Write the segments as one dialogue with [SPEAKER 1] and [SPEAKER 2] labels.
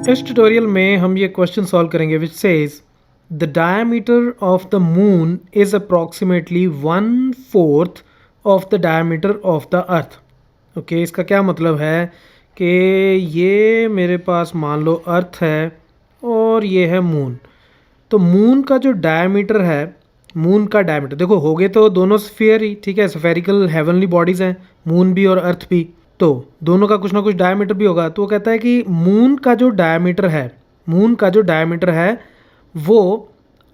[SPEAKER 1] इस ट्यूटोरियल में हम ये क्वेश्चन सॉल्व करेंगे which says the diameter of the moon is approximately 1/4 of the diameter of the earth. Okay, इसका क्या मतलब है कि ये मेरे पास मान लो अर्थ है और ये है मून। तो मून का जो डायमीटर है, मून का डायमीटर देखो, हो गए तो दोनों स्फीयर ही, ठीक है, स्फेरिकल हेवनली बॉडीज़ हैं, मून भी और अर्थ भी, तो दोनों का कुछ ना कुछ डायमीटर भी होगा। तो वो कहता है कि मून का जो डायमीटर है, मून का जो डायमीटर है वो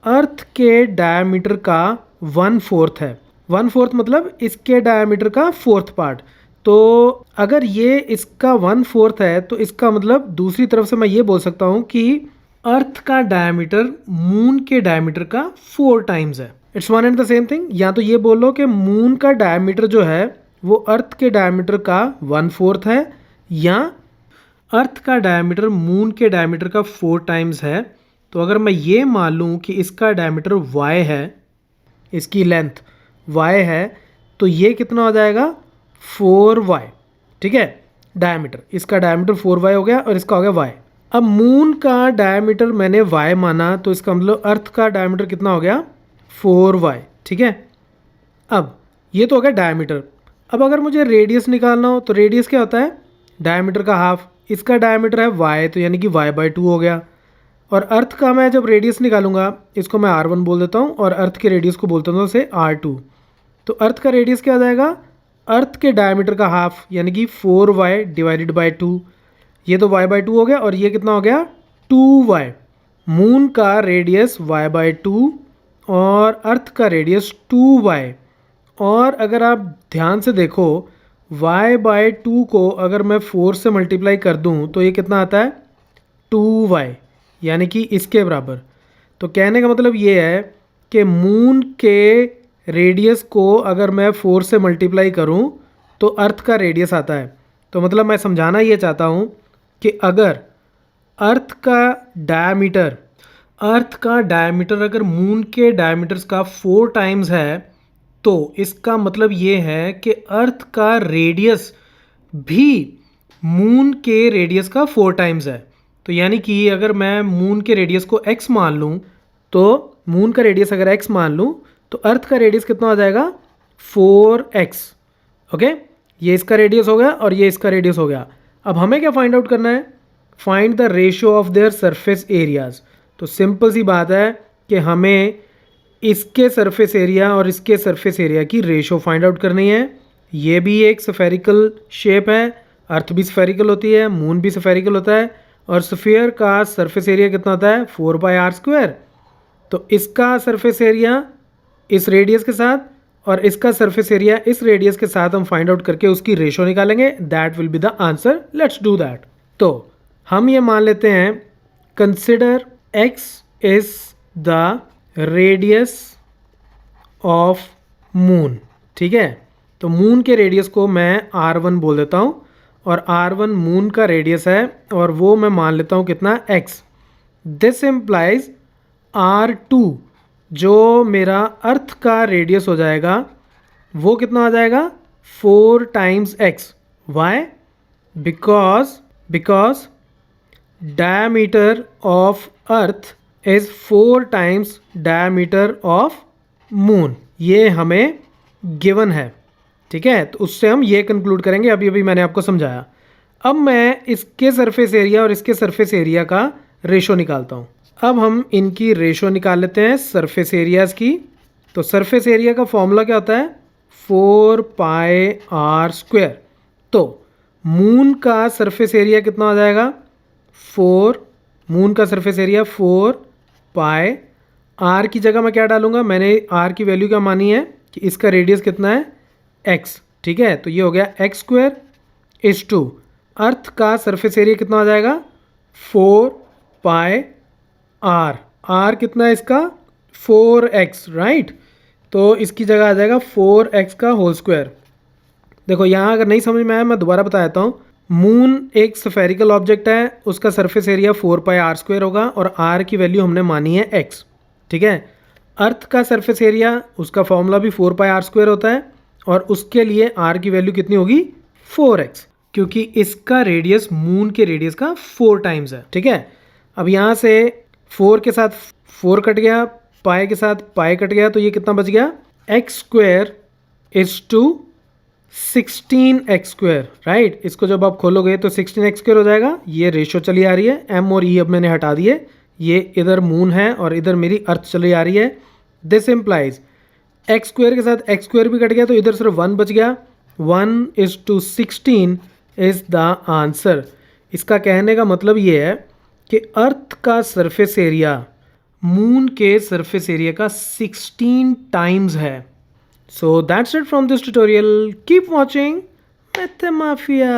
[SPEAKER 1] अर्थ के डायमीटर का 1/4 है। 1/4 मतलब इसके डायमीटर का 4th पार्ट। तो अगर ये इसका 1/4 है तो इसका मतलब दूसरी तरफ से मैं ये बोल सकता हूँ कि अर्थ का डायमीटर मून के डायमीटर का 4 टाइम्स है। It's one and the same thing. या तो ये बोलो कि मून का डायमीटर जो है वो अर्थ के डायमीटर का 1/4 है, या अर्थ का डायमीटर मून के डायमीटर का 4 टाइम्स है। तो अगर मैं ये मान लूँ कि इसका डायमीटर y है, इसकी लेंथ y है, तो ये कितना हो जाएगा 4y, ठीक है। डायमीटर, इसका डायमीटर 4y हो गया और इसका हो गया y। अब मून का डायमीटर मैंने y माना, तो इसका मतलब अर्थ का डायमीटर कितना हो गया 4y, ठीक है। अब ये तो हो गया डायमीटर। अब अगर मुझे रेडियस निकालना हो तो रेडियस क्या होता है, डायमीटर का हाफ। इसका डायमीटर है y, तो यानी कि y/2 हो गया। और अर्थ का मैं जब रेडियस निकालूंगा, इसको मैं r1 बोल देता हूँ और अर्थ के रेडियस को बोलता हूँ उसे r2। तो अर्थ का रेडियस क्या हो जाएगा, अर्थ के डायमीटर का हाफ, यानी कि 4y/2। ये तो y/2 हो गया और ये कितना हो गया 2y। मून का रेडियस y/2 और अर्थ का रेडियस 2y। और अगर आप ध्यान से देखो, y/2 को अगर मैं 4 से मल्टीप्लाई कर दूं तो ये कितना आता है 2y, यानी कि इसके बराबर। तो कहने का मतलब ये है कि मून के रेडियस को अगर मैं 4 से मल्टीप्लाई करूं तो अर्थ का रेडियस आता है। तो मतलब मैं समझाना ये चाहता हूं कि अगर अर्थ का डायमीटर अगर मून के डायमीटर्स का 4 टाइम्स है, तो इसका मतलब ये है कि अर्थ का रेडियस भी मून के रेडियस का 4 टाइम्स है। तो यानी कि अगर मैं मून के रेडियस को x मान लूँ, तो मून का रेडियस अगर x मान लूँ तो अर्थ का रेडियस कितना हो जाएगा 4x। ओके, ये इसका रेडियस हो गया और ये इसका रेडियस हो गया। अब हमें क्या फाइंड आउट करना है, find the ratio of their surface areas. तो सिंपल सी बात है कि हमें इसके सरफेस एरिया और इसके सरफेस एरिया की रेशो फाइंड आउट करनी है। ये भी एक स्फेरिकल शेप है, अर्थ भी स्फेरिकल होती है, मून भी स्फेरिकल होता है, और स्फीयर का सरफेस एरिया कितना होता है 4/r²। तो इसका सरफेस एरिया इस रेडियस के साथ और इसका सरफेस एरिया इस रेडियस के साथ हम फाइंड आउट करके उसकी रेशो निकालेंगे। That will be the answer. Let's do that. तो हम ये मान लेते हैं, consider x is the radius of moon, ठीक है। तो मून के रेडियस को मैं r1 बोल देता हूँ और r1 मून का रेडियस है और वो मैं मान लेता हूँ कितना x। दिस इम्प्लाइज r2 जो मेरा अर्थ का रेडियस हो जाएगा वो कितना आ जाएगा 4 times x। Why? Because diameter of earth is 4 times diameter of moon. ये हमें गिवन है, ठीक है। तो उससे हम ये कंक्लूड करेंगे, अभी अभी मैंने आपको समझाया। अब मैं इसके सरफेस एरिया और इसके सरफेस एरिया का रेशो निकालता हूँ। अब हम इनकी रेशो निकाल लेते हैं सरफेस एरियाज़ की। तो सरफेस एरिया का फॉर्मूला क्या होता है 4πr²। तो मून का सरफेस एरिया कितना हो जाएगा 4, मून का सरफेस एरिया 4π। r की जगह मैं क्या डालूंगा, मैंने r की वैल्यू क्या मानी है कि इसका रेडियस कितना है x, ठीक है। तो ये हो गया x² इज टू अर्थ का सरफेस एरिया कितना हो जाएगा 4πr। r कितना है इसका 4x, राइट। तो इसकी जगह आ जाएगा 4x का होल स्क्वायर। देखो यहाँ अगर नहीं समझ में आया मैं दोबारा बता देता हूँ। मून एक स्फेरिकल ऑब्जेक्ट है, उसका सरफेस एरिया 4πr² होगा और r की वैल्यू हमने मानी है x, ठीक है। अर्थ का सरफेस एरिया, उसका फॉर्मूला भी 4πr² होता है और उसके लिए r की वैल्यू कितनी होगी 4x। क्योंकि इसका रेडियस मून के रेडियस का 4 टाइम्स है, ठीक है। अब यहाँ से 4 के साथ 4 कट गया, पाई के साथ पाई कट गया, तो ये कितना बच गया, x square is to 16x square, right. इसको जब आप खोलोगे तो 16x स्क्वायर हो जाएगा। ये रेशो चली आ रही है, m और e अब मैंने हटा दिए, ये इधर मून है और इधर मेरी अर्थ चली आ रही है। दिस इम्प्लाइज एक्स स्क्वायर के साथ एक्स स्क्वायर भी कट गया, तो इधर सिर्फ 1 बच गया। 1:16 इज द आंसर। इसका कहने का मतलब ये है कि अर्थ का सरफेस एरिया मून के सरफेस एरिया का 16 टाइम्स है। So that's it from this tutorial. Keep watching Mathemafia.